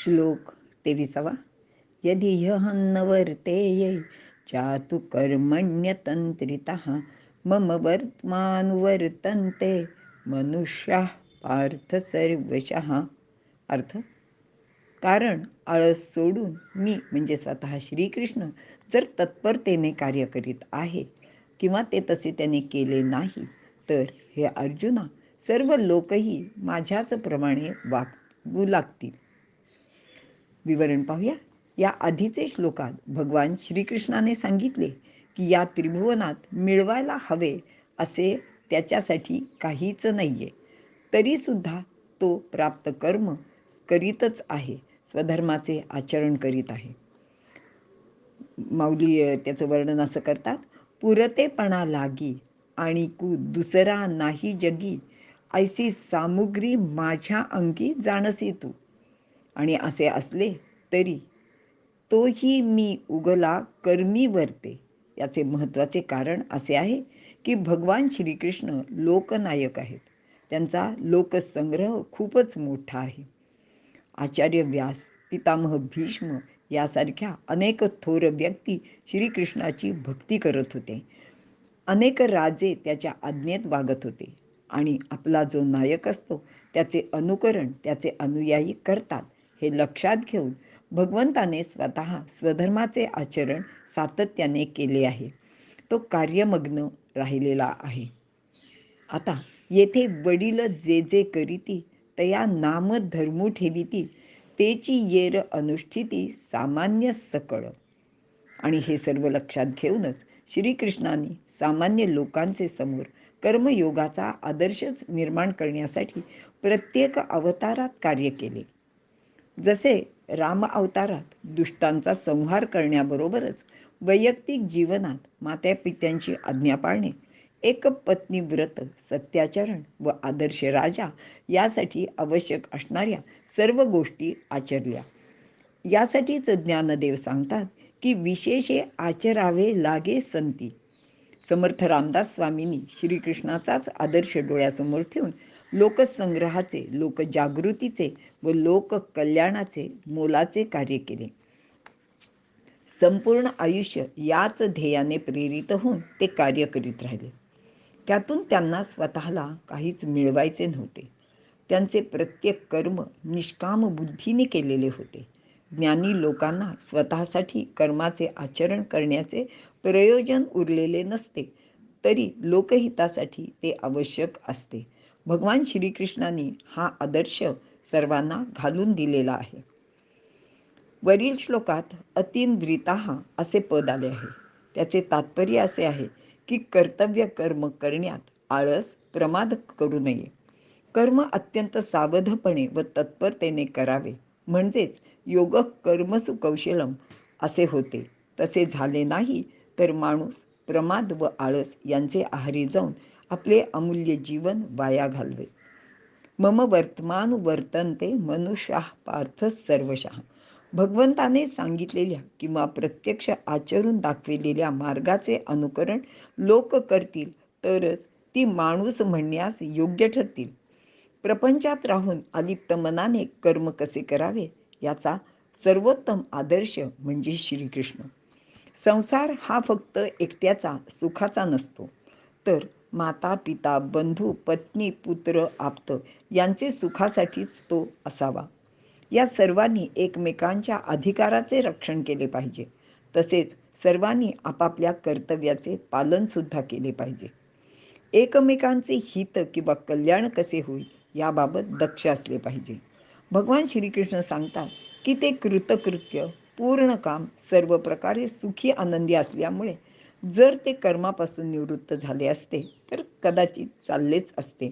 श्लोक 23. यदि ह्यहन्न वर्तेये चातु कर्मण्यतंत्रितः मम वर्तमानुवर्तन्ते मनुष्याः पार्थ सर्वशः. अर्थ: कारण आळस सोडून मी म्हणजे स्वतः श्रीकृष्ण जर तत्परतेने कार्य करीत आहे किंवा ते तसे त्याने केले नाही तर हे अर्जुना, सर्व लोकही माझ्याच प्रमाणे वागू लागतील. विवरण पाहूया. या आधीचे श्लोकात भगवान श्रीकृष्णाने सांगितले की या त्रिभुवनात मिळवायला हवे असे त्याच्यासाठी काहीच नाहीये, तरीसुद्धा तो प्राप्त कर्म करीतच आहे, स्वधर्माचे आचरण करीत आहे. माऊली त्याचं वर्णन असं करतात: पुरतेपणा लागी आणि कु दुसरा नाही जगी, ऐसी सामुग्री माझ्या अंगी जाणसी तू. आणि असे असले तरी तोही मी उगला कर्मी वर्ते. याचे महत्त्वाचे कारण असे आहे की भगवान श्रीकृष्ण लोकनायक आहेत. त्यांचा लोकसंग्रह खूपच मोठा आहे. आचार्य व्यास, पितामह भीष्म यासारख्या अनेक थोर व्यक्ती श्रीकृष्णाची भक्ती करत होते. अनेक राजे त्याच्या आज्ञेत वागत होते आणि आपला जो नायक असतो त्याचे अनुकरण त्याचे अनुयायी करतात. हे लक्षात घेऊन भगवंताने स्वतः स्वधर्माचे आचरण सातत्याने केले आहे. तो कार्यमग्न राहिलेला आहे. आता येथे वडील जे जे करीती तया नाम धर्मू ठेविती, तेची येर अनुष्ठिती सामान्य सकळ. आणि हे सर्व लक्षात घेऊनच श्रीकृष्णाने सामान्य लोकांचे समोर कर्मयोगाचा आदर्शच निर्माण करण्यासाठी प्रत्येक अवतारात कार्य केले. जसे राम अवतारात दुष्टांचा संहार करण्याबरोबरच वैयक्तिक जीवनात मातापित्यांची आज्ञा पाळणे, एक पत्नी व्रत, सत्याचरण व आदर्श राजा यासाठी आवश्यक असणाऱ्या सर्व गोष्टी आचरल्या. यासाठीच ज्ञानदेव सांगतात की विशेषे आचरावे लागे संती. समर्थ रामदास स्वामींनी श्रीकृष्णाचाच आदर्श डोळ्यासमोर ठेवून लोकसंग्रहाचे, लोकजागृतीचे व लोककल्याणाचे मोलाचे कार्य केले. संपूर्ण आयुष्य याच ध्येयाने प्रेरित होऊन ते कार्य करीत राहिले. त्यातून त्यांना स्वतःला काहीच मिळवायचे नव्हते. त्यांचे प्रत्येक कर्म निष्काम बुद्धीने केलेले होते. ज्ञानी लोकांना स्वतःसाठी कर्माचे आचरण करण्याचे प्रयोजन उरलेले नसते, तरी लोकहितासाठी ते आवश्यक असते. भगवान श्रीकृष्णांनी हा आदर्श सर्वांना घालून दिलेला आहे. वरील श्लोकात अतींद्रिताः असे पद आले आहे. त्याचे तात्पर्य असे आहे की कर्तव्य कर्म करण्यात आळस, प्रमाद करू नये. कर्म अत्यंत सावधपणे व तत्परतेने करावे, म्हणजेच योग कर्मसु कौशलम असे होते. तसे झाले नाही तर माणूस प्रमाद व आळस यांचे आहारी जाऊन आपले अमूल्य जीवन वाया घालवे. मम वर्तमान वर्तन्ते मनुष्याः पार्थ सर्वशः. भगवंताने सांगितलेल्या किंवा प्रत्यक्ष आचरून दाखविलेल्या मार्गाचे अनुकरण लोक करतील तरच ती माणूस म्हणण्यास योग्य ठरतील. प्रपंचात राहून अलिप्त मनाने कर्म कसे करावे याचा सर्वोत्तम आदर्श म्हणजे श्रीकृष्ण. संसार हा फक्त एकट्याचा सुखाचा नसतो, तर माता पिता, बंधू, पत्नी, पुत्र, आप्त यांचे सुखासाठीच तो असावा. या सर्वांनी एकमेकांच्या अधिकाराचे रक्षण केले पाहिजे. तसेच सर्वांनी आपापल्या कर्तव्याचे पालनसुद्धा केले पाहिजे. एकमेकांचे हित किंवा कल्याण कसे होईल याबाबत दक्ष असले पाहिजे. भगवान श्रीकृष्ण सांगतात की ते कृतकृत्य, पूर्ण काम, सर्व प्रकारे सुखी आनंदी असल्यामुळे जर ते कर्मापासून निवृत्त झाले असते तर कदाचित चाललेच असते.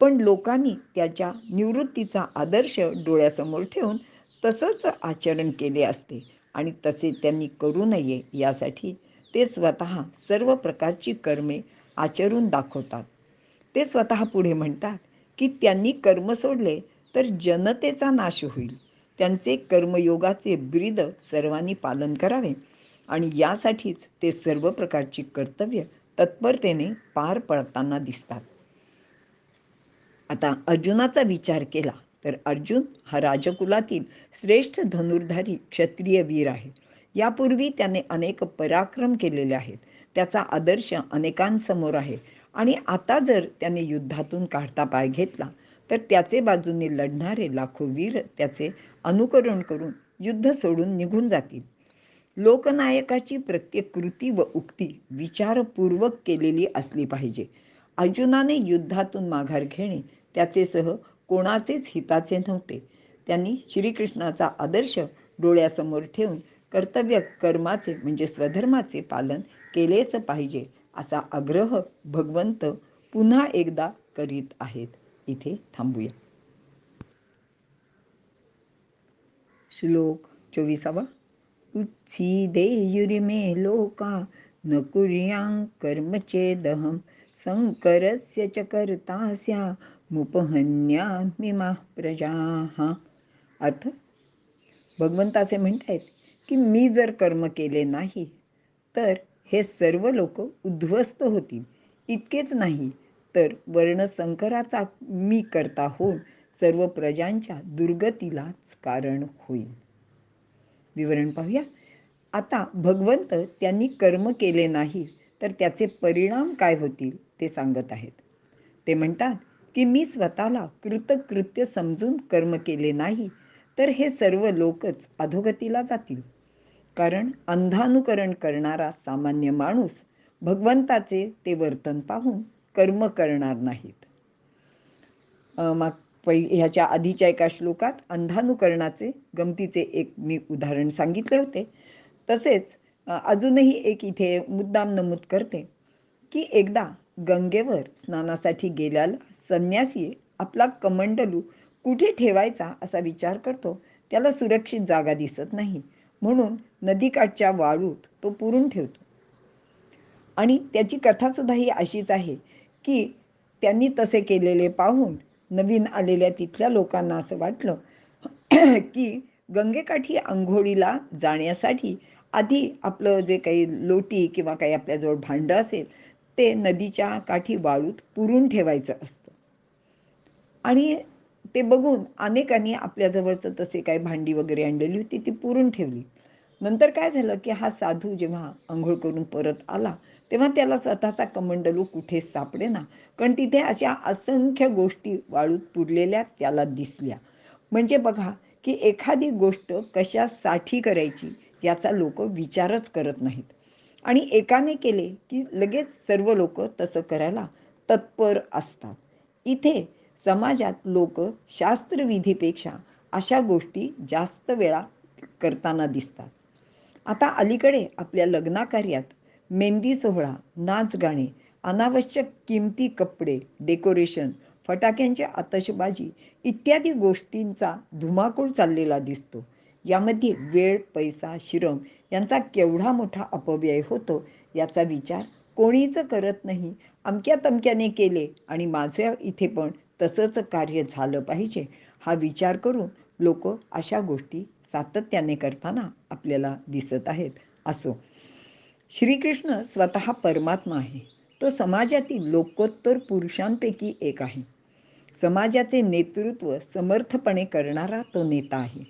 पण लोकांनी त्याच्या निवृत्तीचा आदर्श डोळ्यासमोर ठेवून तसंच आचरण केले असते आणि तसे त्यांनी करू नये यासाठी ते स्वतः सर्व प्रकारची कर्मे आचरून दाखवतात. ते स्वतः पुढे म्हणतात की त्यांनी कर्म सोडले तर जनतेचा नाश होईल. त्यांचे कर्मयोगाचे ब्रीद सर्वांनी पालन करावे आणि यासाठीच ते सर्व प्रकारची कर्तव्य तत्परतेने पार पडताना दिसतात. आता अर्जुनाचा विचार केला तर अर्जुन हा राजकुलातील श्रेष्ठ धनुर्धारी क्षत्रिय वीर आहे. यापूर्वी त्याने अनेक पराक्रम केलेले आहेत. त्याचा आदर्श अनेकांसमोर आहे आणि आता जर त्याने युद्धातून काढता पाय घेतला तर त्याचे बाजूने लढणारे लाखो वीर त्याचे अनुकरण करून युद्ध सोडून निघून जातील. लोकनायकाची प्रत्येक कृती व उक्ती विचारपूर्वक केलेली असली पाहिजे. अर्जुनाने युद्धातून माघार घेणे त्याचे सह कोणाचेच हिताचे नव्हते. त्यांनी श्रीकृष्णाचा आदर्श डोळ्यासमोर ठेवून कर्तव्य कर्माचे म्हणजे स्वधर्माचे पालन केलेच पाहिजे असा आग्रह भगवंत पुन्हा एकदा करीत आहेत. इथे थांबूया. श्लोक 24. उत्सीदेयुरिमे लोका न कुर्यां कर्म चेदहं संकरस्य च कर्ता स्यामुपहन्यामिमाः प्रजाः. अर्थ, भगवंत असे म्हणतायत की मी जर कर्म केले नाही तर हे सर्व लोक उद्ध्वस्त होतील. इतकेच नाही तर वर्णसंकराचा मी करता होऊन सर्व प्रजांच्या दुर्गतीलाच कारण होईल. विवरण पाहूया. आता भगवंत त्यांनी कर्म केले नाही तर त्याचे परिणाम काय होतील ते सांगत आहेत. ते म्हणतात की मी स्वतःला कृतकृत्य समजून कर्म केले नाही तर हे सर्व लोकच अधोगतीला जातील. कारण अंधानुकरण करणारा सामान्य माणूस भगवंताचे ते वर्तन पाहून कर्म करणार नाहीत. ह्याच्या आधीच्या एका श्लोकात अंधानुकरणाचे गमतीचे एक मी उदाहरण सांगितले होते. तसेच अजूनही एक इथे मुद्दाम नमूद करते की एकदा गंगेवर स्नानासाठी गेलेला संन्यासी आपला कमंडलू कुठे ठेवायचा असा विचार करतो. त्याला सुरक्षित जागा दिसत नाही म्हणून नदीकाठच्या वाळूत तो पुरून ठेवतो. आणि त्याची कथासुद्धा ही अशीच आहे की त्यांनी तसे केलेले पाहून नवीन आलेल्या तिथल्या लोकांना असं वाटलं की गंगेकाठी आंघोळीला जाण्यासाठी आधी आपलं जे काही लोटी किंवा काही आपल्याजवळ भांडं असेल ते नदीच्या काठी वाळूत पुरून ठेवायचं असतं. आणि ते बघून अनेकांनी आपल्याजवळचं तसे काही भांडी वगैरे आणलेली होती ती पुरून ठेवली. नंतर काय झालं की हा साधू जेव्हा आंघोळ करून परत आला तेव्हा त्याला स्वतःचा कमंडलू कुठेच सापडेना. कारण तिथे अशा असंख्य गोष्टी वाळूत पुरलेल्या त्याला दिसल्या. म्हणजे बघा की एखादी गोष्ट कशासाठी करायची याचा लोक विचारच करत नाहीत. आणि एकाने केले की लगेच सर्व लोक तसं करायला तत्पर असतात. इथे समाजात लोक शास्त्रविधीपेक्षा अशा गोष्टी जास्त वेळा करताना दिसतात. आता अलीकडे आपल्या लग्नाकार्यात मेहंदी सोहळा, नाच गाणे, अनावश्यक किमती कपडे, डेकोरेशन, फटाक्यांची आतषबाजी इत्यादी गोष्टींचा धुमाकूळ चाललेला दिसतो. यामध्ये वेळ, पैसा, श्रम यांचा केवढा मोठा अपव्यय होतो याचा विचार कोणीच करत नाही. अमक्या तमक्याने केले आणि माझ्या इथे पण तसंच कार्य झालं पाहिजे हा विचार करून लोक अशा गोष्टी सातत्याने करताना आपल्याला दिसत आहेत. असो, श्रीकृष्ण स्वतः परमात्मा आहे. तो समाजातील लोकोत्तर पुरुषांपैकी एक आहे. समाजाचे नेतृत्व समर्थपणे करणारा तो नेता आहे.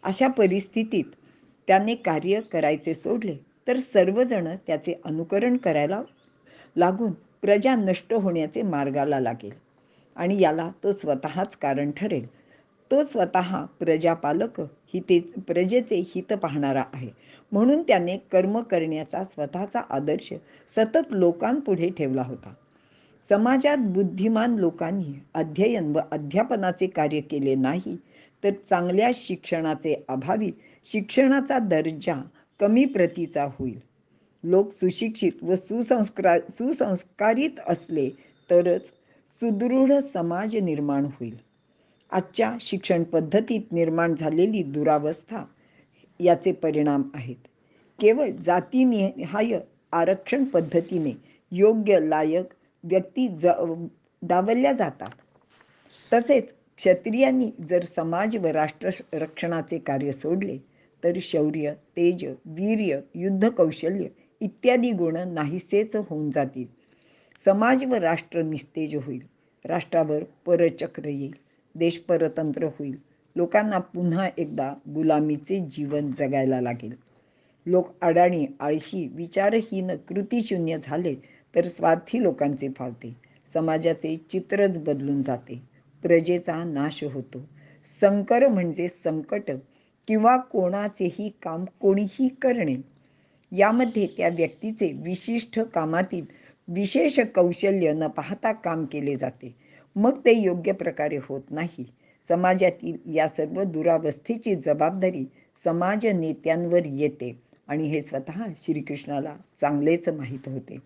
अशा परिस्थितीत त्याने कार्य करायचे सोडले तर सर्वजण त्याचे अनुकरण करायला लागून प्रजा नष्ट होण्याचे मार्गाला लागेल आणि याला तो स्वतःच कारण ठरेल. तो स्वतः प्रजापालक प्रजेचे हित पाहणारा आहे. म्हणून त्याने कर्म करण्याचा स्वतःचा आदर्श सतत लोकांपुढे ठेवला होता. समाजात बुद्धिमान लोकांनी अध्ययन व अध्यापनाचे कार्य केले नाही तर चांगल्या शिक्षणाचे अभावी शिक्षणाचा दर्जा कमी प्रतीचा होईल. लोक सुशिक्षित व सुसंस्कारित असले तरच सुदृढ समाज निर्माण होईल. आजच्या शिक्षण पद्धतीत निर्माण झालेली दुरावस्था याचे परिणाम आहेत. केवळ जातीनिहाय आरक्षण पद्धतीने योग्य लायक व्यक्ती डावलल्या जातात. तसेच क्षत्रियांनी जर समाज व राष्ट्र रक्षणाचे कार्य सोडले तर शौर्य, तेज, वीर्य, युद्ध कौशल्य इत्यादी गुण नाहीसेच होऊन जातील. समाज व राष्ट्र निस्तेज होईल. राष्ट्रावर परचक्र येईल. देश परतंत्र होईल. लोकांना पुन्हा एकदा गुलामीचे जीवन जगायला लागेल. लोक अडाणी, आळशी, विचारहीन, कृतीशून्य झाले तर स्वार्थी लोकांचे फावते. समाजाचे चित्रच बदलून जाते. प्रजेचा नाश होतो. संकर म्हणजे संकट किंवा कोणाचेही काम कोणीही करणे. यामध्ये त्या व्यक्तीचे विशिष्ट कामातील विशेष कौशल्य न पाहता काम केले जाते. मग ते योग्य प्रकारे होत नाही. समाजातील या सर्व दुरावस्थेची जबाबदारी समाज नेत्यांवर येते आणि हे स्वतः श्रीकृष्णाला चांगलेच माहीत होते.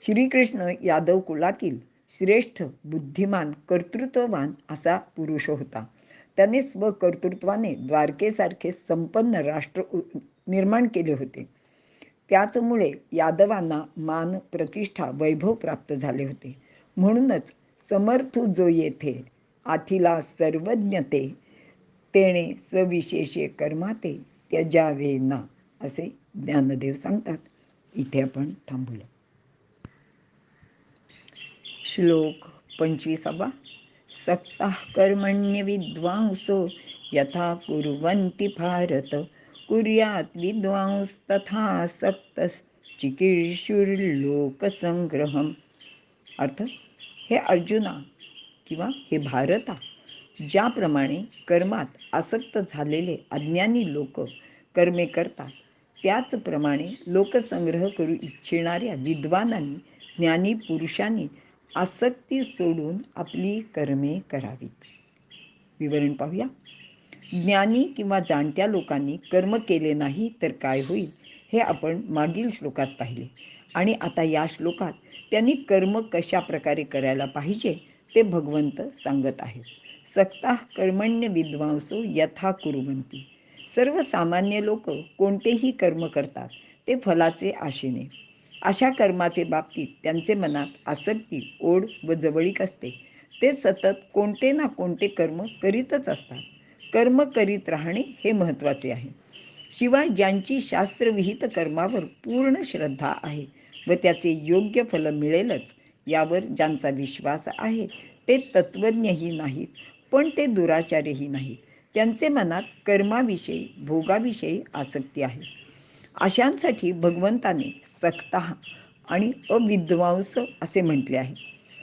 श्रीकृष्ण यादव कुलातील श्रेष्ठ, बुद्धिमान, कर्तृत्ववान असा पुरुष होता. त्याने स्वकर्तृत्वाने द्वारकेसारखे संपन्न राष्ट्र निर्माण केले होते. त्याचमुळे यादवांना मान, प्रतिष्ठा, वैभव प्राप्त झाले होते. म्हणूनच समर्थू जो येथे आथिला सर्वज्ञ ते, तेणे सविशेषे कर्माते त्यजावे ना, असे ज्ञानदेव सांगतात. इथे आपण थांबूया. श्लोक 25. सक्ताः कर्मण्य विद्वांसो यथा कुर्वन्ति भारत, कुर्यात् विद्वांस्तथा सक्तश्चिकीर्षुर्लोकसंग्रहम्. अर्थ, हे अर्जुना किंवा हे भारता, ज्याप्रमाणे कर्मात आसक्त झालेले अज्ञानी लोक कर्मे करतात, त्याचप्रमाणे लोकसंग्रह करू इच्छिणाऱ्या विद्वानांनी, ज्ञानी पुरुषांनी आसक्ती सोडून आपली कर्मे करावीत. विवरण पाहूया. ज्ञानी किंवा जाणत्या लोकांनी कर्म केले नाही तर काय होईल हे आपण मागील श्लोकात पाहिले आणि आता या श्लोकात त्यांनी कर्म कशा प्रकारे करायला पाहिजे ते भगवंत सांगत आहेत. सक्ताः कर्मण्य विद्वांसो यथा कुर्वन्ति. सर्वसामान्य लोक कोणतेही कर्म करतात ते फलाचे आशेने. अशा कर्माचे बाबतीत त्यांचे मनात आसक्ती, ओढ व जवळीक असते. ते सतत कोणते ना कोणते कर्म करीतच असतात. कर्म करीत राहणे हे महत्त्वाचे आहे. शिवाय ज्यांची शास्त्रविहित कर्मावर पूर्ण श्रद्धा आहे व त्याचे योग्य फल मिळेलच यावर ज्यांचा विश्वास आहे, ते तत्त्वज्ञही नाहीत, पण ते दुराचारीही नाहीत. त्यांचे मनात कर्माविषयी, भोगाविषयी आसक्ती आहे. अशांसाठी भगवंताने सक्ताः आणि अविद्वांस असे म्हटले आहे.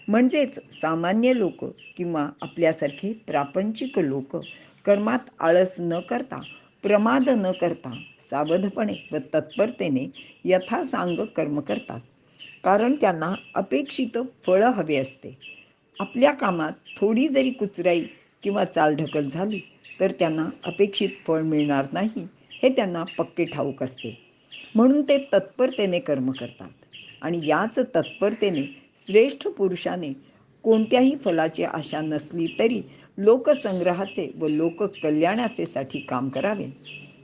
म्हणजेच सामान्य लोक किंवा आपल्यासारखे प्रापंचिक लोक कर्मात आळस न करता, प्रमाद न करता, सावधपणे व तत्परतेने यथासांग कर्म करतात. कारण त्यांना अपेक्षित फळ हवे असते. आपल्या कामात थोडी जरी कुचराई किंवा चालढकल झाली तर त्यांना अपेक्षित फळ मिळणार नाही हे त्यांना पक्के ठाऊक असते. म्हणून ते तत्परतेने कर्म करतात आणि याच तत्परतेने श्रेष्ठ पुरुषाने कोणत्याही फलाची आशा नसली तरी लोकसंग्रहाचे व लोककल्याणाचे साठी काम करावे.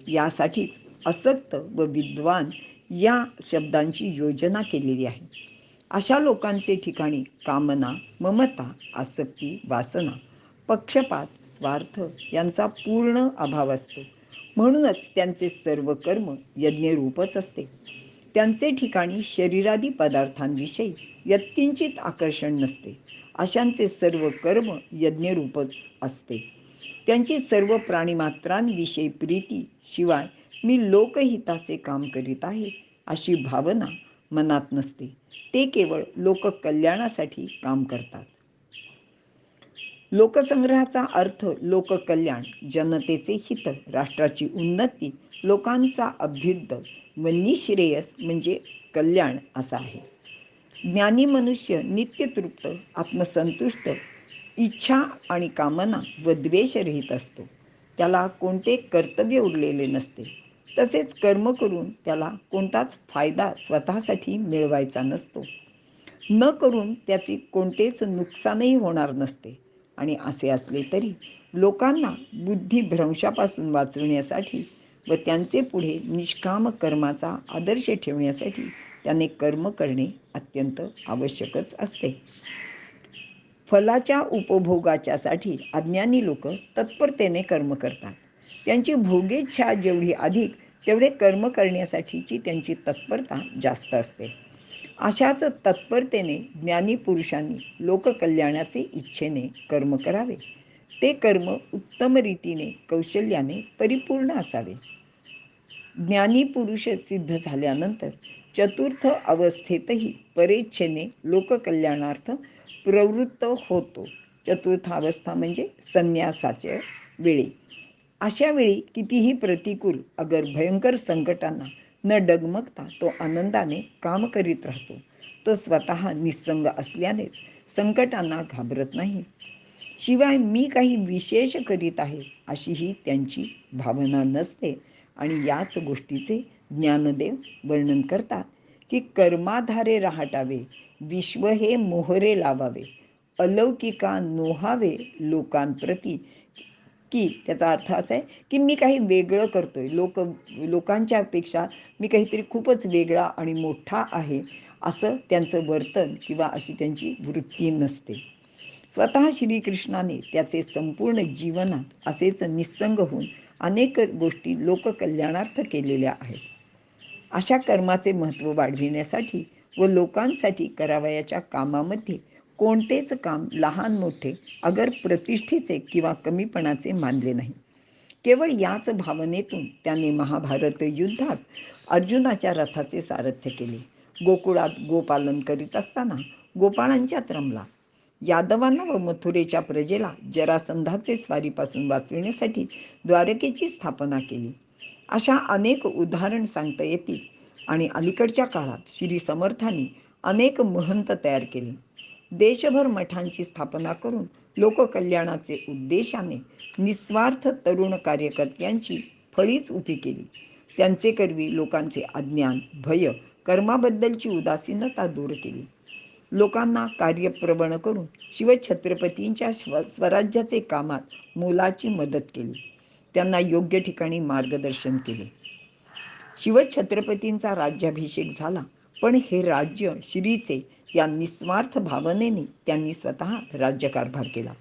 यासाठीच असक्त व विद्वान या शब्दांची योजना केलेली आहे. अशा लोकांचे ठिकाणी कामना, ममता, आसक्ती, वासना, पक्षपात, स्वार्थ यांचा पूर्ण अभाव असतो. म्हणूनच त्यांचे सर्व कर्म यज्ञरूपच असते. त्यांचे ठिकाणी शरीरादी पदार्थांविषयी यत्किंचित आकर्षण नसते. अशांचे सर्व कर्म यज्ञरूपच असते. त्यांची सर्व प्राणीमात्रांविषयी प्रीती, शिवाय मी लोकहिताचे काम करीत आहे अशी भावना मनात नसते. ते केवळ लोककल्याणासाठी काम करतात. लोकसंग्रहाचा अर्थ लोककल्याण, जनतेचे हित, राष्ट्राची उन्नती, लोकांचा अभ्युदय व निःश्रेयस म्हणजे कल्याण असा आहे. ज्ञानी मनुष्य नित्यतृप्त, आत्मसंतुष्ट, इच्छा आणि कामना व द्वेषरहित असतो. त्याला कोणते कर्तव्य उरलेले नसते. तसेच कर्म करून त्याला कोणताच फायदा स्वतःसाठी मिळवायचा नसतो. न करून त्याचे कोणतेच नुकसानही होणार नसते. आणि असे असले तरी लोकांना बुद्धिभ्रंशापासून वाचविण्यासाठी व त्यांचे पुढे निष्काम कर्माचा आदर्श ठेवण्यासाठी त्याने कर्म करणे अत्यंत आवश्यकच असते. फलाच्या उपभोगाच्यासाठी अज्ञानी लोक तत्परतेने कर्म करतात. त्यांची भोगेच्छा जेवढी अधिक तेवढे कर्म करण्यासाठीची त्यांची तत्परता जास्त असते. अशाच तत्परतेने ज्ञानी पुरुषांनी लोककल्याणाचे इच्छेने कर्म करावे. ते कर्म उत्तम रीतीने कौशल्याने परिपूर्ण असावे. ज्ञानी पुरुष सिद्ध झाल्यानंतर चतुर्थ अवस्थेतही परेच्छेने लोककल्याणार्थ प्रवृत्त होतो. चतुर्थ अवस्था म्हणजे संन्यासाच्या वेळी. अशा वेळी कितीही प्रतिकूल अगर भयंकर संकटांना न डगमगता तो आनंदाने काम करीत राहतो. तो स्वतः निस्संग असल्यानेच संकटांना घाबरत नाही. शिवाय मी काही विशेष करीत आहे अशीही त्यांची भावना नसते. आणि याच गोष्टीचे ज्ञानदेव वर्णन करतात की कर्माधारे राहटावे, विश्व हे मोहरे लावावे, अलौकिका नोहावे लोकांप्रती. की त्याचा अर्थ असा आहे की मी काही वेगळं करतोय, लोकांच्या पेक्षा मी काहीतरी खूपच वेगळा आणि मोठा आहे असं त्यांचं वर्तन किंवा अशी त्यांची वृत्ती नसते. स्वतः श्रीकृष्णाने त्याचे संपूर्ण जीवनात असेच निस्संग होऊन अनेक गोष्टी लोककल्याणार्थ केलेल्या आहेत. अशा कर्माचे महत्त्व वाढविण्यासाठी व लोकांसाठी करावयाच्या कामामध्ये कोणतेच काम लहान मोठे अगर प्रतिष्ठेचे किंवा कमीपणाचे मानले नाही. केवळ याच भावनेतून त्याने महाभारत युद्धात अर्जुनाच्या रथाचे सारथ्य केले. गोकुळात गोपालन करीत असताना गोपाळांच्यात रमला. यादवांना व मथुरेच्या प्रजेला जरासंधाचे स्वारीपासून वाचविण्यासाठी द्वारकेची स्थापना केली. अशा अनेक उदाहरण सांगता येतील. आणि अलीकडच्या काळात श्री समर्थांनी अनेक महंत तयार केले. देशभर मठांची स्थापना करून लोककल्याणाचे उद्देशाने निस्वार्थ तरुण कार्यकर्त्यांची फळीच उभी केली. त्यांचे करवी लोकांचे अज्ञान, भय, कर्माबद्दलची उदासीनता दूर केली. लोकांना कार्यप्रवण करून शिवछत्रपतींच्या स्वराज्याचे कामात मोलाची मदत केली. त्यांना योग्य ठिकाणी मार्गदर्शन केले. शिवछत्रपतींचा राज्याभिषेक झाला, पण हे राज्य श्रीचे या निस्वार्थ भावनेने त्यांनी स्वतः राज्यकारभार केला.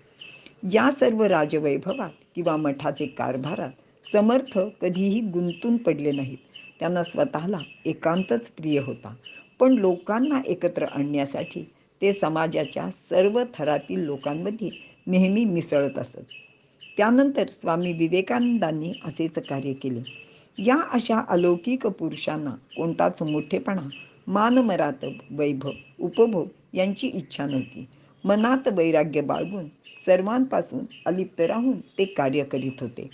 या सर्व राजवैभवात किंवा मठाचे कारभारात समर्थ कधीही गुंतून पडले नाहीत. त्यांना स्वतःला एकांतच प्रिय होता, पण लोकांना एकत्र आणण्यासाठी ते समाजाच्या सर्व थरातील लोकांमध्ये नेहमी मिसळत असत. त्यानंतर स्वामी विवेकानंदांनी असेच कार्य केले. या अशा अलौकिक पुरुषांना कोणताच मोठेपणा, मानमरात, वैभव, उपभोग यांची इच्छा नव्हती. मनात वैराग्य बाळगून सर्वांपासून अलिप्त राहून ते कार्य करीत होते.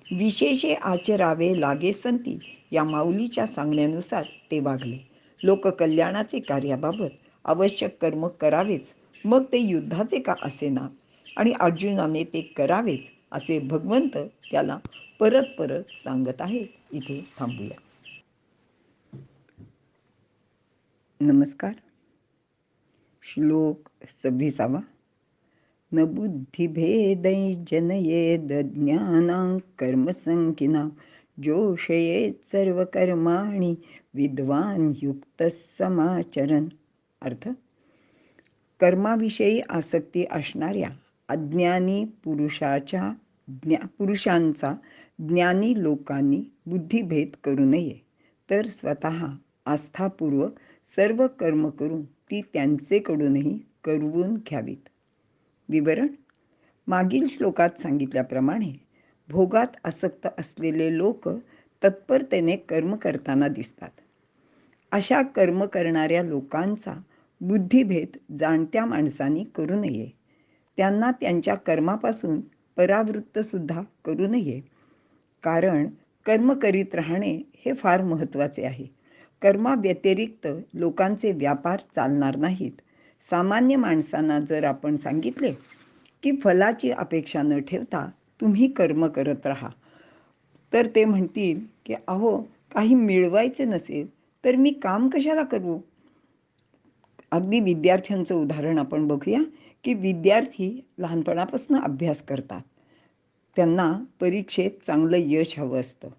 विशेषे आचरावे लागे संती या माऊलीच्या सांगण्यानुसार ते वागले. लोककल्याणाचे कार्याबाबत आवश्यक कर्म करावेच, मग ते युद्धाचे का असेना. आणि अर्जुनाने ते करावेच असे भगवंत त्याला परत परत सांगत आहे. इथे थांबूया. नमस्कार. श्लोक 26. न बुद्धिभेदै जनयेद ज्ञानां कर्मसंकिना जोषयेत सर्वकर्माणि विद्वान युक्त समाचरण. अर्थ: कर्माविषयी आसक्ती असणाऱ्या अज्ञानी पुरुषांचा ज्ञानी लोकांनी बुद्धिभेद करू नये, तर स्वतः आस्थापूर्वक सर्व कर्म करून ती त्यांचेकडूनही करवून घ्यावीत. विवरण: मागील श्लोकात सांगितल्याप्रमाणे भोगात आसक्त असलेले लोक तत्परतेने कर्म करताना दिसतात. अशा कर्म करणाऱ्या लोकांचा बुद्धिभेद जाणत्या माणसांनी करू नये. त्यांना त्यांच्या कर्मापासून परावृत्तसुद्धा करू नये. कारण कर्म करीत राहणे हे फार महत्त्वाचे आहे. कर्माव्यतिरिक्त लोकांचे व्यापार चालणार नाहीत. सामान्य माणसांना जर आपण सांगितले की फलाची अपेक्षा न ठेवता तुम्ही कर्म करत राहा, तर ते म्हणतील की अहो, काही मिळवायचे नसेल तर मी काम कशाला करू. अगदी विद्यार्थ्यांचं उदाहरण आपण बघूया की विद्यार्थी लहानपणापासून अभ्यास करतात. त्यांना परीक्षेत चांगलं यश हवं असतं,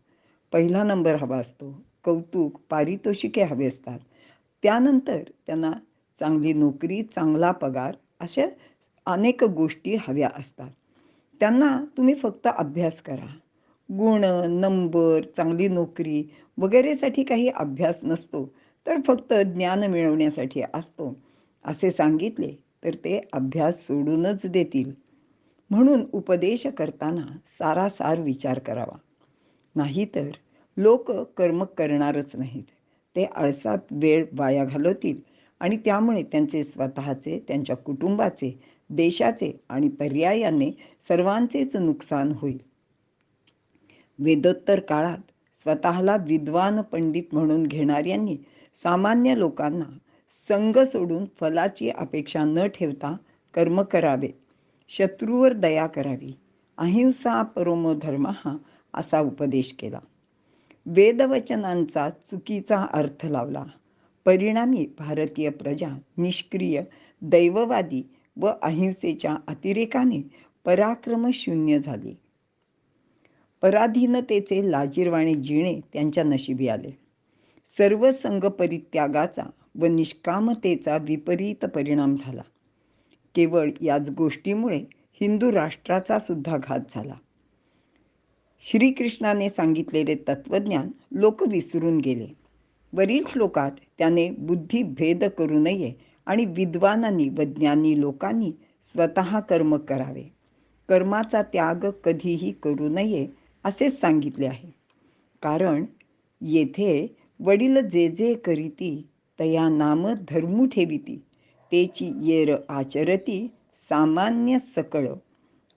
पहिला नंबर हवा असतो, कौतुक, पारितोषिके हवे असतात. त्यानंतर त्यांना चांगली नोकरी, चांगला पगार, अशा अनेक गोष्टी हव्या असतात. त्यांना तुम्ही फक्त अभ्यास करा, गुण, नंबर, चांगली नोकरी वगैरेसाठी काही अभ्यास नसतो, तर फक्त ज्ञान मिळवण्यासाठी असतो, असे सांगितले तर ते अभ्यास सोडूनच देतील. म्हणून उपदेश करताना सारासार विचार करावा. नाहीतर लोक कर्म करणारच नाहीत. ते आळसात वेळ वाया घालवतील आणि त्यामुळे त्यांचे स्वतःचे, त्यांच्या कुटुंबाचे, देशाचे आणि पर्यायाने सर्वांचेच नुकसान होईल. वेदोत्तर काळात स्वतःला विद्वान पंडित म्हणून घेणाऱ्यांनी सामान्य लोकांना संग सोडून फलाची अपेक्षा न ठेवता कर्म करावे, शत्रूवर दया करावी, अहिंसा परमो धर्मः असा उपदेश केला. वेदवचनांचा चुकीचा अर्थ लावला. परिणामी भारतीय प्रजा निष्क्रिय, दैववादी व अहिंसेच्या अतिरेकाने पराक्रमशून्य झाली. पराधीनतेचे लाजिरवाणे जिणे त्यांच्या नशिबी आले. सर्व संघ परित्यागाचा व निष्कामतेचा विपरीत परिणाम झाला. केवळ याच गोष्टीमुळे हिंदू राष्ट्राचा सुद्धा घात झाला. श्रीकृष्णाने सांगितलेले तत्वज्ञान लोक विसरून गेले. वरील श्लोकात त्याने बुद्धी भेद करू नये आणि विद्वानांनी व ज्ञानी लोकांनी स्वतः कर्म करावे, कर्माचा त्याग कधीही करू नये असेच सांगितले आहे. कारण येथे वडील जे जे करीती तया नाम धर्मू ठेविती, तेची येर आचरती सामान्य सकळ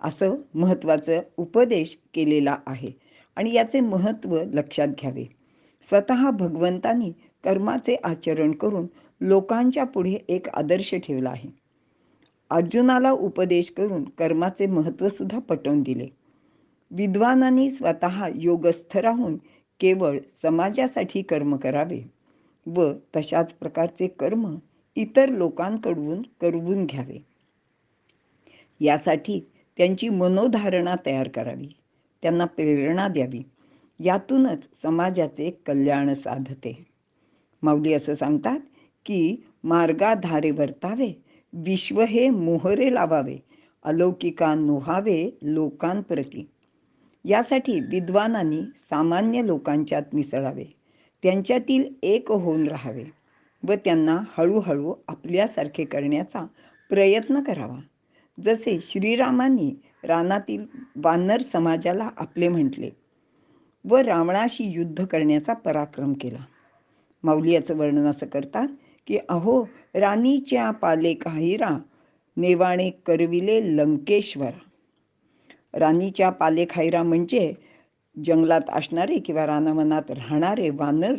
असं महत्त्वाचं उपदेश केलेला आहे आणि याचे महत्त्व लक्षात घ्यावे. स्वतः भगवंतांनी कर्माचे आचरण करून लोकांच्या पुढे एक आदर्श ठेवला आहे. अर्जुनाला उपदेश करून कर्माचे महत्त्व सुद्धा पटवून दिले. विद्वानांनी स्वतः योगस्थ राहून केवळ समाजासाठी कर्म करावे व तशाच प्रकारचे कर्म इतर लोकांकडून करवून घ्यावे. यासाठी त्यांची मनोधारणा तयार करावी, त्यांना प्रेरणा द्यावी. यातूनच समाजाचे कल्याण साधते. माऊली असं सांगतात की मार्गाधारे वर्तावे, विश्व हे मोहरे लावावे, अलौकिका नोहावे लोकांप्रती. यासाठी विद्वानांनी सामान्य लोकांच्यात मिसळावे, त्यांच्यातील एक होऊन राहावे व त्यांना हळूहळू आपल्यासारखे करण्याचा प्रयत्न करावा. जसे श्रीरामांनी रानातील वानर समाजाला आपले म्हटले व रावणाशी युद्ध करण्याचा पराक्रम केला. माऊली याचं वर्णन असं करतात की अहो राणीच्या पालेकाहिरा, नेवाणे करविले लंकेश्वरा. राणीच्या पालेखायरा म्हणजे जंगलात असणारे किंवा रानावनात राहणारे वानर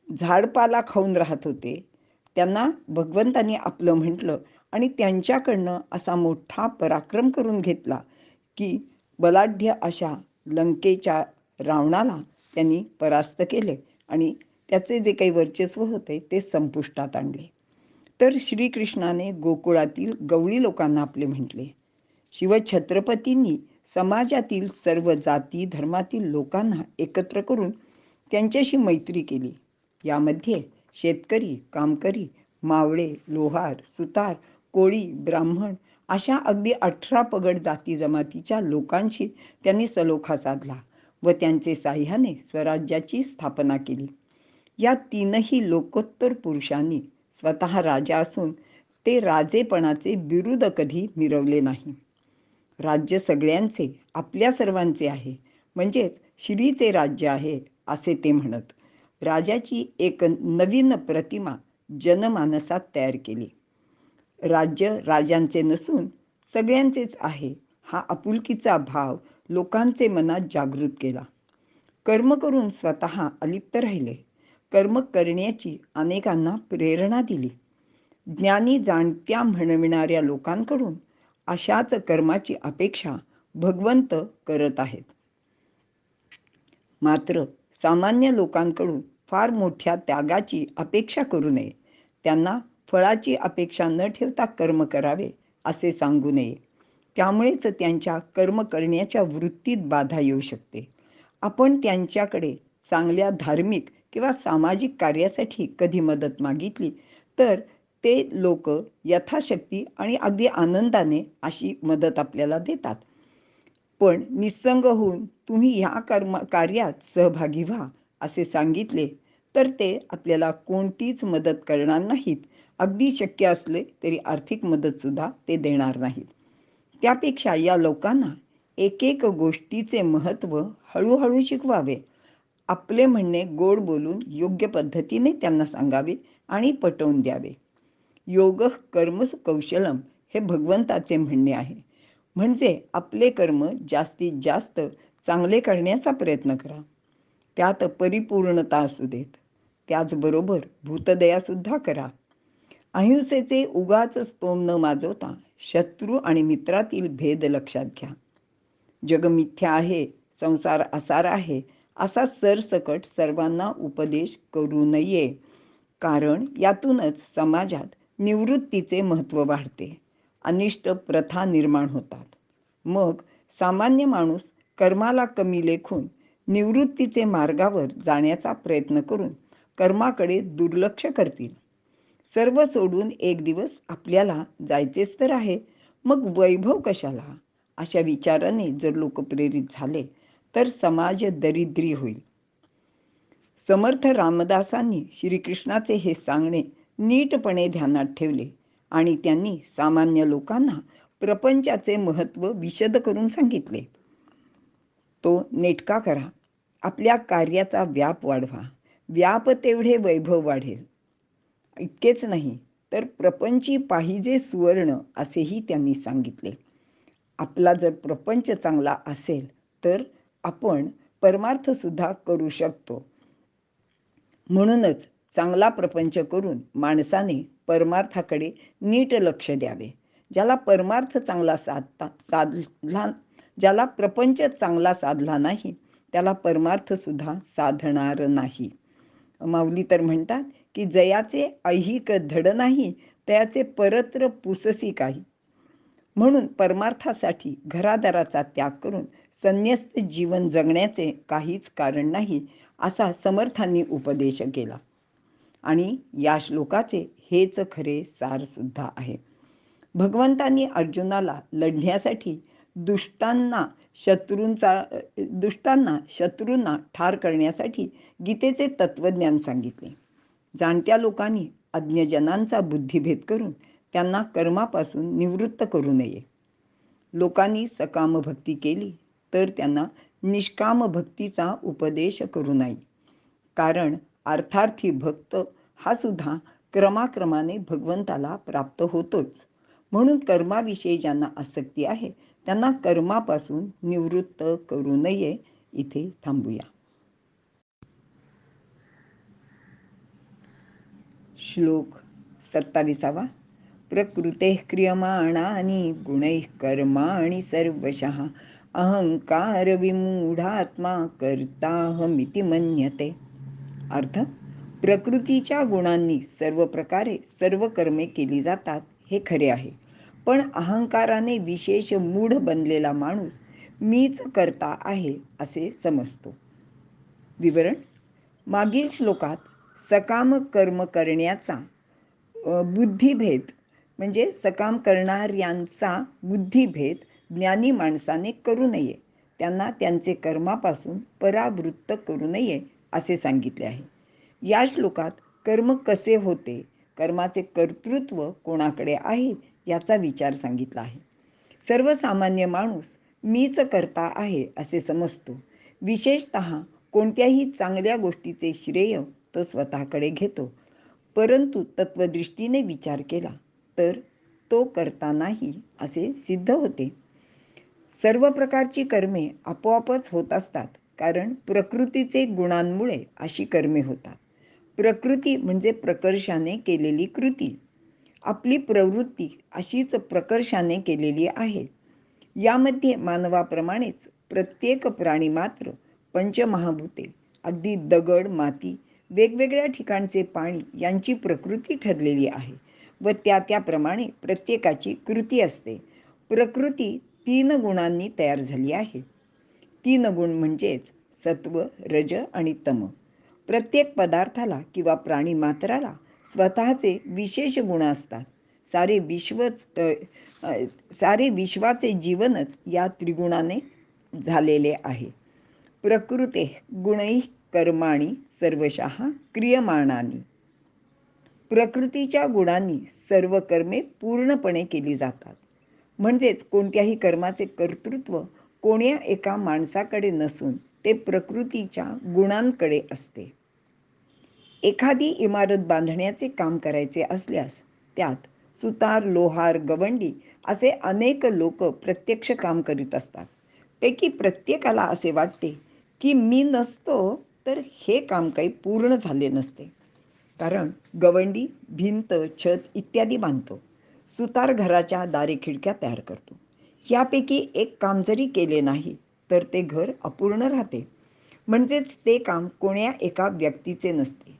झाडपाला खाऊन राहत होते. त्यांना भगवंतांनी आपलं म्हटलं आणि त्यांच्याकडनं असा मोठा पराक्रम करून घेतला की बलाढ्य अशा लंकेच्या रावणाला त्यांनी परास्त केले आणि त्याचे जे काही वर्चस्व होते ते संपुष्टात आणले. तर श्रीकृष्णाने गोकुळातील गवळी लोकांना आपले म्हटले. शिवछत्रपतींनी समाजातील सर्व जाती धर्मातील लोकांना एकत्र करून त्यांच्याशी मैत्री केली. यामध्ये शेतकरी, कामकरी, मावळे, लोहार, सुतार, कोळी, ब्राह्मण अशा अगदी 18 पगड जाती जमातीच्या लोकांशी त्यांनी सलोखा साधला व त्यांचे साह्याने स्वराज्याची स्थापना केली. या तीनही लोकोत्तर पुरुषांनी स्वतः राजा असून ते राजेपणाचे बिरुद कधी मिरवले नाही. राज्य सगळ्यांचे, आपल्या सर्वांचे आहे, म्हणजेच श्रीचे राज्य आहे असे ते म्हणत. राजाची एक नवीन प्रतिमा जनमानसात तयार केली. राज्य राजांचे नसून सगळ्यांचेच आहे हा आपुलकीचा भाव लोकांचे मनात जागृत केला. कर्म करून स्वतः अलिप्त राहिले, कर्म करण्याची अनेकांना प्रेरणा दिली. ज्ञानी जाणत्या म्हणविणाऱ्या लोकांकडून अशाच कर्माची अपेक्षा भगवंत करत आहेत. मात्र सामान्य लोकांकडून फार मोठ्या त्यागाची अपेक्षा करू नये. त्यांना फळाची अपेक्षा न ठेवता कर्म करावे असे सांगू नये. त्यामुळेच त्यांच्या कर्म करण्याच्या वृत्तीत बाधा येऊ शकते. आपण त्यांच्याकडे चांगल्या धार्मिक किंवा सामाजिक कार्यासाठी कधी मदत मागितली तर ते लोक यथाशक्ती आणि अगदी आनंदाने अशी मदत आपल्याला देतात. पण निस्संग होऊन तुम्ही ह्या कार्यात सहभागी व्हा असे सांगितले तर ते आपल्याला कोणतीच मदत करणार नाहीत. अगदी शक्य असले तरी आर्थिक मदतसुद्धा ते देणार नाहीत. त्यापेक्षा या लोकांना एक एक गोष्टीचे महत्त्व हळूहळू शिकवावे. आपले म्हणणे गोड बोलून योग्य पद्धतीने त्यांना सांगावे आणि पटवून द्यावे. योगः कर्मसु कौशलम हे भगवंताचे म्हणणे आहे. म्हणजे आपले कर्म जास्तीत जास्त चांगले करण्याचा प्रयत्न करा. त्यात परिपूर्णता असू देत. त्याचबरोबर भूतदयासुद्धा करा. अहिंसेचे उगाच स्तोम न माजवता शत्रू आणि मित्रातील भेद लक्षात घ्या. जग मिथ्या आहे, संसार असार आहे, असा सरसकट सर्वांना उपदेश करू नये. कारण यातूनच समाजात निवृत्तीचे महत्त्व वाढते, अनिष्ट प्रथा निर्माण होतात. मग सामान्य माणूस कर्माला कमी लेखून निवृत्तीचे मार्गावर जाण्याचा प्रयत्न करून कर्माकडे दुर्लक्ष करतील. सर्व सोडून एक दिवस आपल्याला जायचेच तर आहे, मग वैभव कशाला, अशा विचाराने जर लोक प्रेरित झाले तर समाज दरिद्री होईल. समर्थ रामदासांनी श्रीकृष्णाचे हे सांगणे नीटपणे ध्यानात ठेवले आणि त्यांनी सामान्य लोकांना प्रपंचाचे महत्त्व विशद करून सांगितले. तो नेटका करा. आपल्या कार्याचा व्याप वाढवा. व्याप तेवढे वैभव वाढेल. इतकेच नाही तर प्रपंची पाहिजे सुवर्ण असेही त्यांनी सांगितले. आपला जर प्रपंच चांगला असेल तर आपण परमार्थसुद्धा करू शकतो. म्हणूनच चांगला प्रपंच करून माणसाने परमार्थाकडे नीट लक्ष द्यावे. ज्याला परमार्थ चांगला ज्याला प्रपंच चांगला साधला नाही त्याला परमार्थसुद्धा साधणार नाही. माऊली तर म्हणतात की जयाचे ऐहिक धड नाही तयाचे परत्र पुससी काही. म्हणून परमार्थासाठी घरादाराचा त्याग करून संन्यस्त जीवन जगण्याचे काहीच कारण नाही असा समर्थांनी उपदेश केला. आणि या श्लोकाचे हेच खरे सारसुद्धा आहे. भगवंतांनी अर्जुनाला लढण्यासाठी दुष्टांना शत्रूंना ठार करण्यासाठी गीतेचे तत्वज्ञान सांगितले. जाणत्या लोकांनी अज्ञजनांचा बुद्धिभेद करून त्यांना कर्मापासून निवृत्त करू नये. लोकांनी सकाम भक्ती केली तर त्यांना निष्काम भक्तीचा उपदेश करू नये. कारण अर्थार्थी भक्त हा सुद्धा क्रमाक्रमाने भगवंताला प्राप्त होतोच. म्हणून कर्माविषयी ज्यांना आसक्ती आहे त्यांना कर्मापासून निवृत्त करू नये. इथे थांबूया. श्लोक 27. प्रकृते क्रियमाणानि गुणैः कर्माणि सर्वशः अहंकार विमूढात्मा कर्ताहमिति मन्यते. अर्थ: प्रकृतीच्या गुणांनी सर्व प्रकारे सर्व कर्मे केली जातात हे खरे आहे, पण अहंकाराने विशेष मूढ बनलेला माणूस मीच करता आहे असे समजतो. विवरण: मागील श्लोकात सकाम कर्म करण्याचा बुद्धिभेद म्हणजे सकाम करणाऱ्यांचा बुद्धिभेद ज्ञानी माणसाने करू नये, त्यांना त्यांचे कर्मापासून परावृत्त करू नये असे सांगितले आहे. या श्लोकात कर्म कसे होते, कर्माचे कर्तृत्व कोणाकडे आहे याचा विचार सांगितला आहे. सर्वसामान्य माणूस मीच करता आहे असे समजतो. विशेषतः कोणत्याही चांगल्या गोष्टीचे श्रेय तो स्वतःकडे घेतो. परंतु तत्वदृष्टीने विचार केला तर तो करता नाही असे सिद्ध होते. सर्व प्रकारची कर्मे आपोआपच होत असतात, कारण प्रकृतीचे गुणांमुळे अशी कर्मे होतात. प्रकृती म्हणजे प्रकर्षाने केलेली कृती. आपली प्रवृत्ती अशीच प्रकर्षाने केलेली आहे. यामध्ये मानवाप्रमाणेच प्रत्येक प्राणी मात्र पंचमहाभूते, अगदी दगड, माती, वेगवेगळ्या ठिकाणचे पाणी यांची प्रकृती ठरलेली आहे व त्याप्रमाणे प्रत्येकाची कृती असते. प्रकृती 3 गुणांनी तयार झाली आहे. 3 गुण म्हणजेच सत्व, रज आणि तम. प्रत्येक पदार्थाला किंवा प्राणी मात्राला स्वतःचे विशेष गुण असतात. सारे विश्वाचे जीवनच या त्रिगुणाने झालेले आहे. प्रकृते गुणैः कर्माणि सर्वशः क्रियमाणानि. प्रकृतीच्या गुणांनी सर्व कर्मे पूर्णपणे केली जातात. म्हणजेच कोणत्याही कर्माचे कर्तृत्व कोण्या एका माणसाकडे नसून ते प्रकृतीच्या गुणांकडे असते. एखादी इमारत बांधण्याचे काम करायचे असल्यास त्यात सुतार, लोहार, गवंडी असे अनेक लोक प्रत्यक्ष काम करीत असतात. पैकी प्रत्येकाला असे वाटते की मी नसतो तर हे काम काही पूर्ण झाले नसते. कारण गवंडी भिंत, छत इत्यादी बांधतो. सुतार घराच्या दारे खिडक्या तयार करतो. यापैकी एक काम जरी केले नाही तर ते घर अपूर्ण राहते. म्हणजेच ते काम कोण्या एका व्यक्तीचे नसते,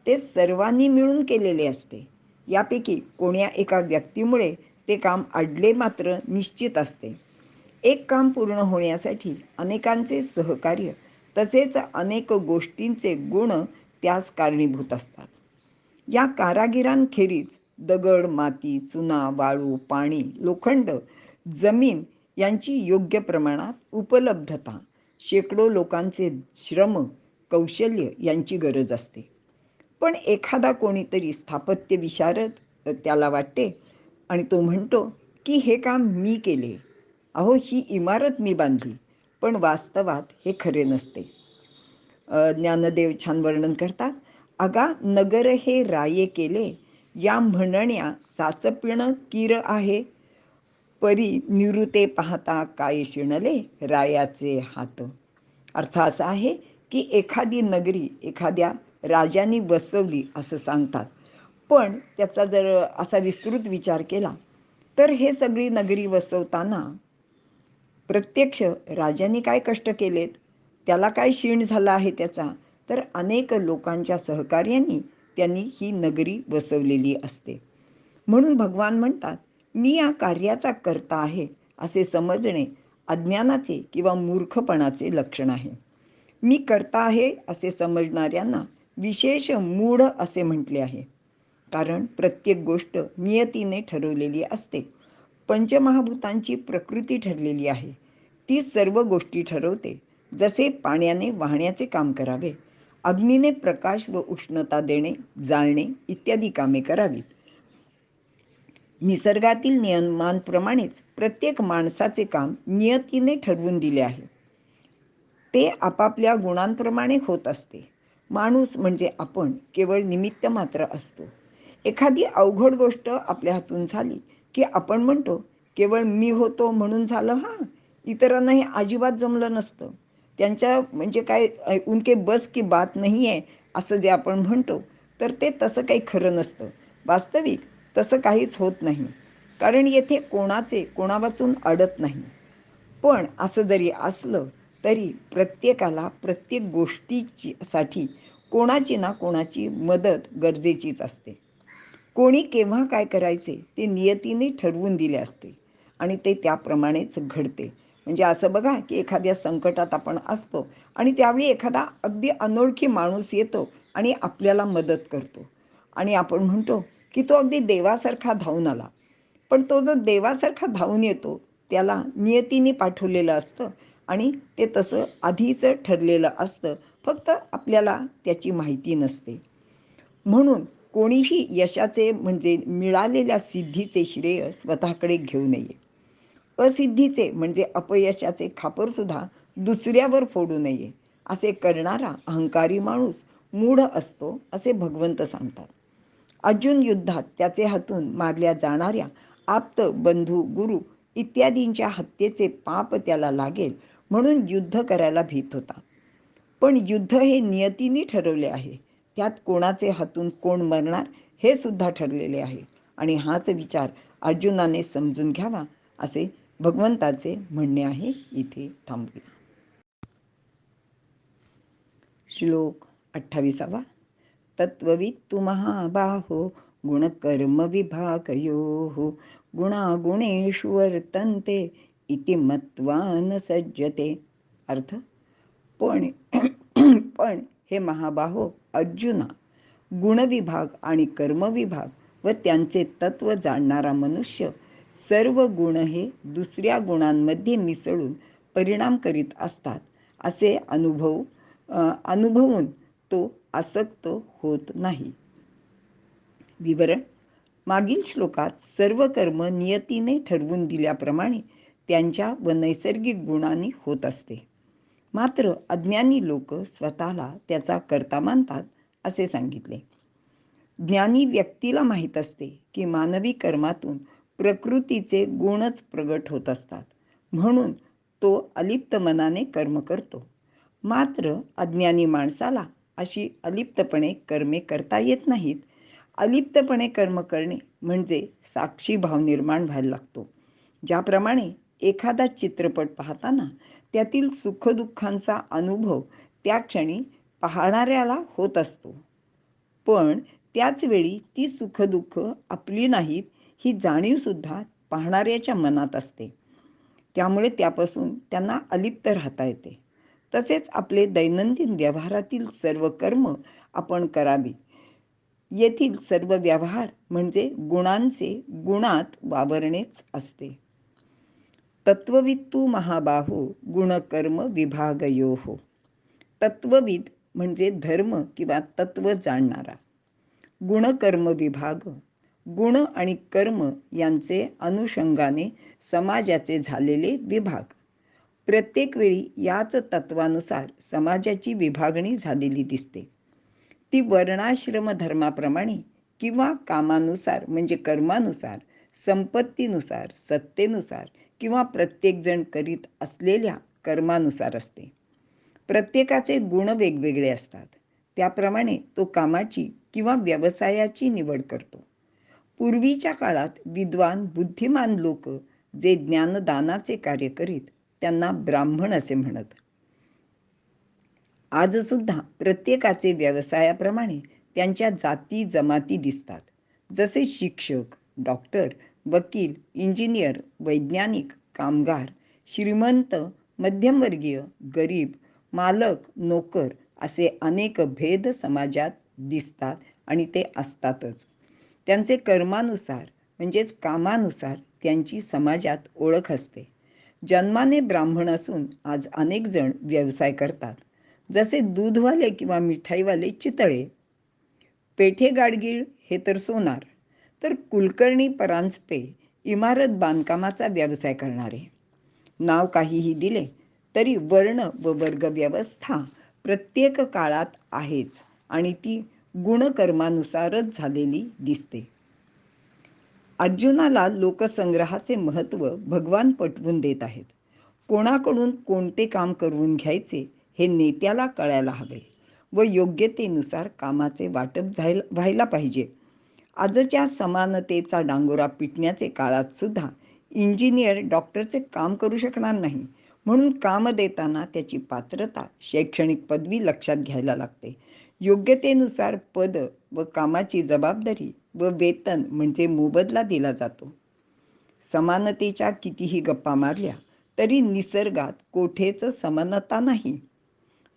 ते सर्वांनी मिळून केलेले असते. यापैकी कोण्या एका व्यक्तीमुळे ते काम अडले मात्र निश्चित असते. एक काम पूर्ण होण्यासाठी अनेकांचे सहकार्य तसेच अनेक गोष्टींचे गुण त्यास कारणीभूत असतात. या कारागिरांखेरीज दगड, माती, चुना, वाळू, पाणी, लोखंड, जमीन यांची योग्य प्रमाणात उपलब्धता, शेकडो लोकांचे श्रम, कौशल्य यांची गरज असते. पण एखादा कोणीतरी स्थापत्य विशारद त्याला वाटते आणि तो म्हणतो की हे काम मी केले, अहो ही इमारत मी बांधली. पण वास्तवात हे खरे नसते. ज्ञानदेव छान वर्णन करतात. अगा नगर हे राये केले, या म्हणण्या साचपिण कीर आहे. परी निवृत्ते पाहता काय शिणले, रायाचे हात. अर्थ असा आहे की एखादी नगरी एखाद्या राजाने वसवली असं सांगतात. पण त्याचा जर असा विस्तृत विचार केला तर हे सगळी नगरी वसवताना प्रत्यक्ष राजांनी काय कष्ट केलेत, त्याला काय शीण झाला आहे त्याचा, तर अनेक लोकांच्या सहकार्याने त्यांनी ही नगरी वसवलेली असते. म्हणून भगवान म्हणतात, मी या कार्याचा करता आहे असे समजणे अज्ञानाचे किंवा मूर्खपणाचे लक्षण आहे. मी करता आहे असे समजणाऱ्यांना विशेष मूढ असे म्हटले आहे. कारण प्रत्येक गोष्ट नियतीने ठरवलेली असते. पंचमहाभूतांची प्रकृती ठरलेली आहे. ती सर्व गोष्टी ठरवते. जसे पाण्याने वाहण्याचे काम करावे, अग्नीने प्रकाश व उष्णता देणे, जाळणे इत्यादी कामे करावीत. निसर्गातील नियमांप्रमाणेच प्रत्येक माणसाचे काम नियतीने ठरवून दिले आहे. ते आपापल्या गुणांप्रमाणे होत असते. माणूस म्हणजे आपण केवळ निमित्त मात्र असतो. एखादी अवघड गोष्ट आपल्या हातून झाली की आपण म्हणतो केवळ मी होतो म्हणून झालं, हां, इतरांना हे अजिबात जमलं नसतं, त्यांच्या म्हणजे काय उनके बस की बात नाही आहे असं जे आपण म्हणतो, तर ते तसं काही खरं नसतं. वास्तविक तसं काहीच होत नाही. कारण येथे कोणाचे कोणावाचून अडत नाही. पण असं जरी असलं तरी प्रत्येकाला प्रत्येक गोष्टीसाठी कोणाची ना कोणाची मदत गरजेचीच असते. कोणी केव्हा काय करायचे ते नियतीने ठरवून दिले असते आणि ते त्याप्रमाणेच घडते. म्हणजे असं बघा की एखाद्या संकटात आपण असतो आणि त्यावेळी एखादा अगदी अनोळखी माणूस येतो आणि आपल्याला मदत करतो आणि आपण म्हणतो की तो अगदी देवासारखा धावून आला. पण तो जो देवासारखा धावून येतो त्याला नियतीने पाठवलेलं असतं आणि ते तसं आधीच ठरलेलं असतं, फक्त आपल्याला त्याची माहिती नसते. म्हणून कोणीही यशाचे म्हणजे मिळालेल्या सिद्धीचे श्रेय स्वतःकडे घेऊ नये. असिद्धीचे म्हणजे अपयशाचे खापरसुद्धा दुसऱ्यावर फोडू नये. असे करणारा अहंकारी माणूस मूढ असतो असे भगवंत सांगतात. अर्जुन युद्धात त्याचे हातून मारल्या जाणाऱ्या आप्त, बंधू, गुरु इत्यादींच्या हत्येचे पाप त्याला लागेल म्हणून युद्ध करायला भीत होता. पण युद्ध हे नियतीने ठरवले आहे. त्यात कोणाचे हातून कोण मरणार हे सुद्धा ठरलेले आहे आणि हाच विचार अर्जुनाने समजून घ्यावा असे भगवंताचे म्हणणे आहे. इथे थांबूया. श्लोक 28. तत्त्ववित्तु महाबाहो गुणकर्म विभागयोः गुणागुणेषु वर्तन्ते इति मत्वा न सज्जते. अर्थ, पण पण हे महाबाहो अर्जुना, गुणविभाग आणि कर्मविभाग व त्यांचे तत्व जाणणारा मनुष्य सर्व गुण हे दुसऱ्या गुणांमध्ये मिसळून परिणाम करीत असतात असे अनुभवून तो आसक्त होत नाही. विवरण: मागील श्लोकात सर्व कर्म नियतीने ठरवून दिल्याप्रमाणे त्यांच्या व नैसर्गिक गुणांनी होत असते. मात्र अज्ञानी लोक स्वतःला त्याचा कर्ता मानतात असे सांगितले. ज्ञानी व्यक्तीला माहीत असते की मानवी कर्मातून प्रकृतीचे गुणच प्रगट होत असतात, म्हणून तो अलिप्त मनाने कर्म करतो. मात्र अज्ञानी माणसाला अशी अलिप्तपणे कर्मे करता येत नाहीत. अलिप्तपणे कर्म करणे म्हणजे साक्षी भाव निर्माण व्हायला लागतो. ज्याप्रमाणे एखादा चित्रपट पाहताना त्यातील सुखदुःखांचा अनुभव त्या क्षणी पाहणाऱ्याला होत असतो, पण त्याच वेळी ती सुखदुःख आपली नाहीत ही जाणीवसुद्धा पाहणाऱ्याच्या मनात असते. त्यामुळे त्यापासून त्यांना अलिप्त राहता येते. तसेच आपले दैनंदिन व्यवहारातील सर्व कर्म आपण करावी. येथील सर्व व्यवहार म्हणजे गुणांचे गुणात वावरणेच असते. तत्ववित्तू महाबाहो गुणकर्म विभागयोः. तत्वविद म्हणजे धर्म किंवा तत्व जाणणारा. गुणकर्म विभाग, गुण आणि कर्म यांचे अनुषंगाने समाजाचे झालेले विभाग. प्रत्येक वेळी याच तत्वानुसार समाजाची विभागणी झालेली दिसते. ती वर्णाश्रम धर्माप्रमाणे किंवा कामानुसार म्हणजे कर्मानुसार, संपत्तीनुसार, सत्तेनुसार किंवा प्रत्येकजण करीत असलेल्या कर्मानुसार असते. प्रत्येकाचे गुण वेगवेगळे असतात. त्याप्रमाणे तो कामाची किंवा व्यवसायाची निवड करतो. पूर्वीच्या काळात विद्वान बुद्धिमान लोक जे ज्ञानदानाचे कार्य करीत त्यांना ब्राह्मण असे म्हणत. आजसुद्धा प्रत्येकाचे व्यवसायाप्रमाणे त्यांच्या जाती जमाती दिसतात. जसे शिक्षक, डॉक्टर, वकील, इंजिनियर, वैज्ञानिक, कामगार, श्रीमंत, मध्यमवर्गीय, गरीब, मालक, नोकर असे अनेक भेद समाजात दिसतात आणि ते असतातच. त्यांचे कर्मानुसार म्हणजेच कामानुसार त्यांची समाजात ओळख असते. जन्माने ब्राह्मण असून आज अनेक जण व्यवसाय करतात. जसे दूधवाले किंवा मिठाईवाले चितळे, पेठे गाडगीळ हे तर सोनार, तर कुलकर्णी परांजपे इमारत बांधकामाचा व्यवसाय करणारे. नाव काहीही दिले तरी वर्ण व वर्ग व्यवस्था प्रत्येक काळात आहेच आणि ती गुणकर्मानुसारच झालेली दिसते. अर्जुनाला लोकसंग्रहाचे महत्त्व भगवान पटवून देत आहेत. कोणाकडून कोणते काम करून घ्यायचे हे नेत्याला कळायला हवे व योग्यतेनुसार कामाचे वाटप व्हायला पाहिजे. आजच्या समानतेचा डांगोरा पिटण्याचे काळात सुद्धा इंजिनियर डॉक्टरचे काम करू शकणार नाही, म्हणून काम देताना त्याची पात्रता, शैक्षणिक पदवी लक्षात घ्यायला लागते. योग्यतेनुसार पद व कामाची जबाबदारी व वेतन म्हणजे मोबदला दिला जातो. समानतेच्या कितीही गप्पा मारल्या तरी निसर्गात कोठेच समानता नाही.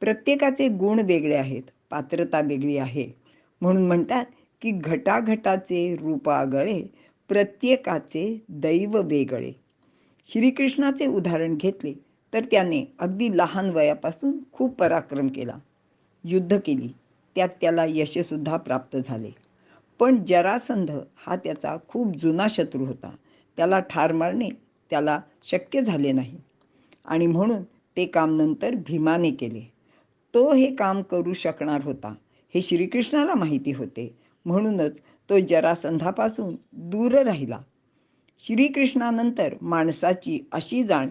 प्रत्येकाचे गुण वेगळे आहेत, पात्रता वेगळी आहे. म्हणून म्हणतात की घटाघटाचे रूप आगळे, प्रत्येकाचे दैव वेगळे. श्रीकृष्णाचे उदाहरण घेतले तर त्याने अगदी लहान वयापासून खूप पराक्रम केला, युद्ध केली, त्यात त्याला यशसुद्धा प्राप्त झाले. पण जरासंध हा त्याचा खूप जुना शत्रू होता. त्याला ठार मारणे त्याला शक्य झाले नाही आणि म्हणून ते काम नंतर भीमाने केले. तो हे काम करू शकणार होता हे श्रीकृष्णाला माहिती होते, म्हणूनच तो जरासंधापासून दूर राहिला. श्रीकृष्णानंतर माणसाची अशी जाण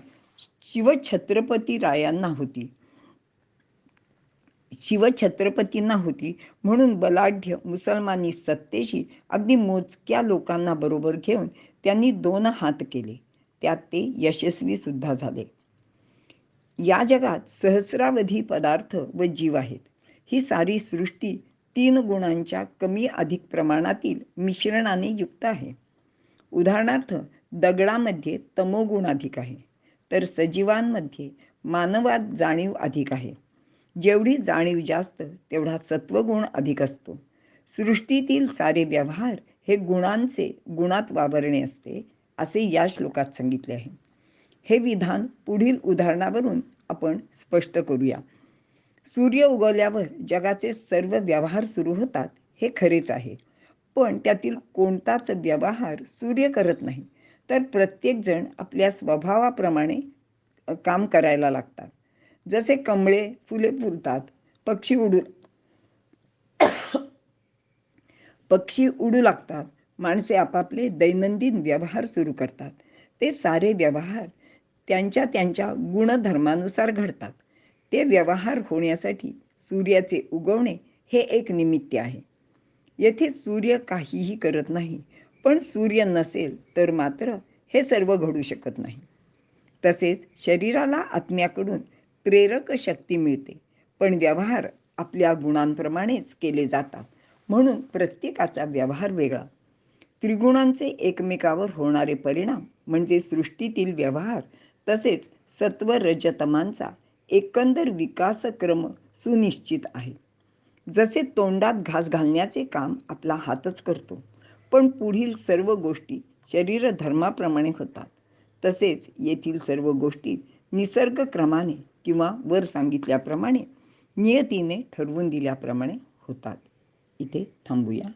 शिवछत्रपतींना होती, म्हणून बलाढ्य मुसलमानी सत्तेशी अगदी मोजक्या लोकांना बरोबर घेऊन त्यांनी 2 हात केले. त्यात ते यशस्वी सुद्धा झाले. या जगात सहस्रावधी पदार्थ व जीव आहेत. ही सारी सृष्टी 3 गुणांच्या कमी अधिक प्रमाणातील मिश्रणाने युक्त आहे. उदाहरणार्थ, दगडामध्ये तमोगुण अधिक आहे, तर सजीवांमध्ये मानवात जाणीव अधिक आहे. जेवढी जाणीव जास्त तेवढा सत्वगुण अधिक असतो. सृष्टीतील सारे व्यवहार हे गुणांचे गुणात वावरणे असते असे या श्लोकात सांगितले आहे. हे विधान पुढील उदाहरणावरून आपण स्पष्ट करूया. सूर्य उगवल्यावर जगाचे सर्व व्यवहार सुरू होतात हे खरेच आहे, पण त्यातील कोणताच व्यवहार सूर्य करत नाही, तर प्रत्येकजण आपल्या स्वभावाप्रमाणे काम करायला लागतात. जसे कमळे फुले फुलतात, पक्षी उडू पक्षी उडू लागतात, माणसे आपापले दैनंदिन व्यवहार सुरू करतात. ते सारे व्यवहार त्यांच्या त्यांच्या गुणधर्मानुसार घडतात. ते व्यवहार होण्यासाठी सूर्याचे उगवणे हे एक निमित्त आहे. येथे सूर्य काहीही करत नाही, पण सूर्य नसेल तर मात्र हे सर्व घडू शकत नाही. तसेच शरीराला आत्म्याकडून प्रेरक शक्ती मिळते, पण व्यवहार आपल्या गुणांप्रमाणेच केले जातात. म्हणून प्रत्येकाचा व्यवहार वेगळा. त्रिगुणांचे एकमेकावर होणारे परिणाम म्हणजे सृष्टीतील व्यवहार, तसेच सत्व रजतमांचा एकंदर विकासक्रम सुनिश्चित आहे. जसे तोंडात घास घालण्याचे काम आपला हातच करतो, पण पुढील सर्व गोष्टी शरीर धर्माप्रमाणे होतात, तसेच येथील सर्व गोष्टी निसर्गक्रमाने किंवा वर सांगितल्याप्रमाणे नियतीने ठरवून दिल्याप्रमाणे होतात. इथे थांबूया.